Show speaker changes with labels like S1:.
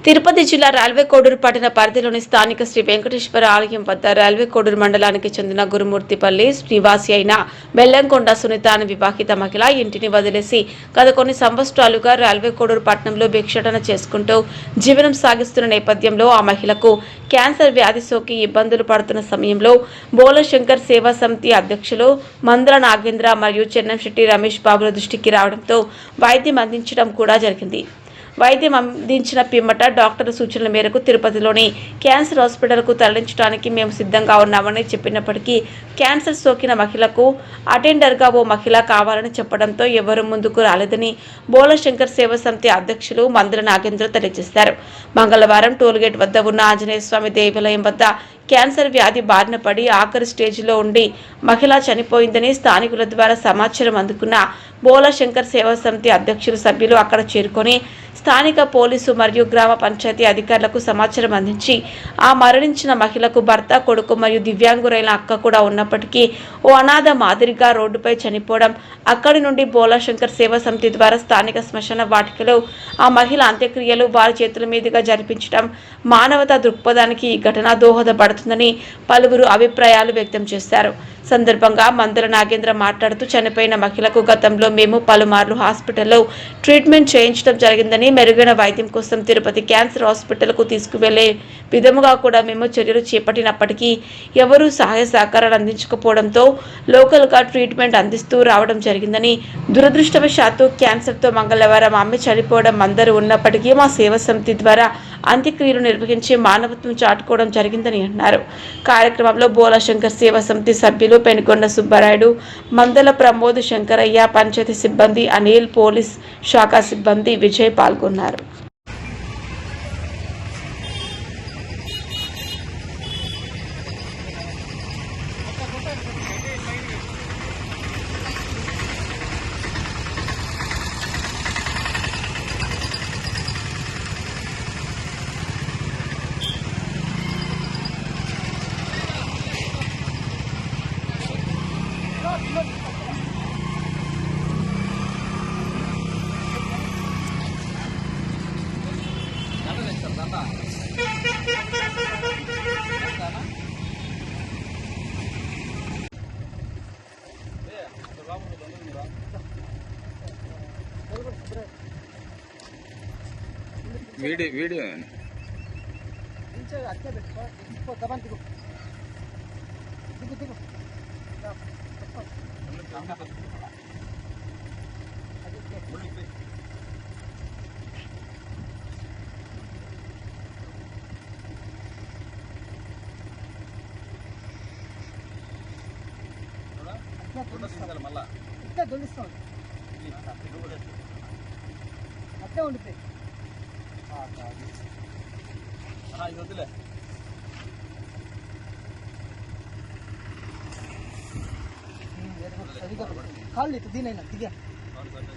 S1: తిరుపతి జిల్లా రైల్వే కోడూరు పట్టణ పరిధిలోని స్థానిక శ్రీ వెంకటేశ్వర ఆలయం వద్ద రైల్వే కోడూరు మండలానికి చెందిన గురుమూర్తిపల్లి నివాసి అయిన బెల్లంకొండ సునీత అనే వివాహిత మహిళ ఇంటిని వదిలేసి గత కొన్ని సంవత్సరాలుగా రైల్వే కోడూరు పట్టణంలో భిక్షాటన చేసుకుంటూ జీవనం సాగిస్తున్న నేపథ్యంలో ఆ మహిళకు క్యాన్సర్ వ్యాధి సోకి ఇబ్బందులు పడుతున్న సమయంలో బోలశంకర్ సేవా సమితి అధ్యక్షులు మందల నాగేంద్ర మరియు చెన్నంశెట్టి రమేష్ బాబుల దృష్టికి రావడంతో వైద్యం అందించడం కూడా జరిగింది. వైద్యం అందించిన పిమ్మట డాక్టర్ సూచనల మేరకు తిరుపతిలోని క్యాన్సర్ హాస్పిటల్కు తరలించడానికి మేము సిద్ధంగా ఉన్నామని చెప్పినప్పటికీ క్యాన్సర్ సోకిన మహిళకు అటెండర్గా ఓ మహిళ కావాలని చెప్పడంతో ఎవరూ ముందుకు రాలేదని బోలశంకర్ సేవా సమితి అధ్యక్షులు మందల నాగేంద్ర తెలియజేశారు. మంగళవారం టోల్గేట్ వద్ద ఉన్న ఆంజనేయ స్వామి దేవాలయం వద్ద క్యాన్సర్ వ్యాధి బారిన పడి ఆఖరి స్టేజిలో ఉండి మహిళ చనిపోయిందని స్థానికుల ద్వారా సమాచారం అందుకున్న బోలశంకర్ సేవా సమితి అధ్యక్షులు సభ్యులు అక్కడ చేరుకొని స్థానిక పోలీసు మరియు గ్రామ పంచాయతీ అధికారులకు సమాచారం అందించి ఆ మరణించిన మహిళకు భర్త, కొడుకు మరియు దివ్యాంగురైన అక్క కూడా ఉన్నప్పటికీ ఓ అనాథ మాదిరిగా రోడ్డుపై చనిపోవడం, అక్కడి నుండి బోలశంకర్ సేవా సమితి ద్వారా స్థానిక శ్మశాన వాటికలో ఆ మహిళ అంత్యక్రియలు వారి చేతుల మీదుగా జరిపించడం మానవతా దృక్పథానికి ఈ ఘటన దోహదపడుతుందని పలువురు అభిప్రాయాలు వ్యక్తం చేశారు. సందర్భంగా మందల నాగేంద్ర మాట్లాడుతూ చనిపోయిన మహిళకు గతంలో మేము పలుమార్లు హాస్పిటల్లో ట్రీట్మెంట్ చేయించడం జరిగిందని, మెరుగైన వైద్యం కోసం తిరుపతి క్యాన్సర్ హాస్పిటల్కు తీసుకువెళ్లే విధముగా కూడా మేము చర్యలు చేపట్టినప్పటికీ ఎవరూ సహాయ సహకారాలు అందించకపోవడంతో లోకల్గా ట్రీట్మెంట్ అందిస్తూ రావడం జరిగిందని, దురదృష్టవశాత్తు క్యాన్సర్తో మంగళవారం ఆమె చనిపోవడం అందరూ ఉన్నప్పటికీ మా సేవా సమితి ద్వారా అంత్యక్రియలు నిర్వహించి మానవత్వం చాటుకోవడం జరిగిందని అన్నారు. కార్యక్రమంలో బోలశంకర్ సేవా సమితి సభ్యులు పెనుకొండ సుబ్బరాయుడు, మందల ప్రమోద్, శంకరయ్య, పంచాయతీ సిబ్బంది అనిల్, పోలీస్ శాఖ సిబ్బంది విజయ్ పాల్గొన్నారు.
S2: వీడియో మళ్ళా ఇట్లా దొల్లిస్తాం అట్లే ఉండిపోయి ఇది వద్దులే కాళ్ళు దీనైనా దిగా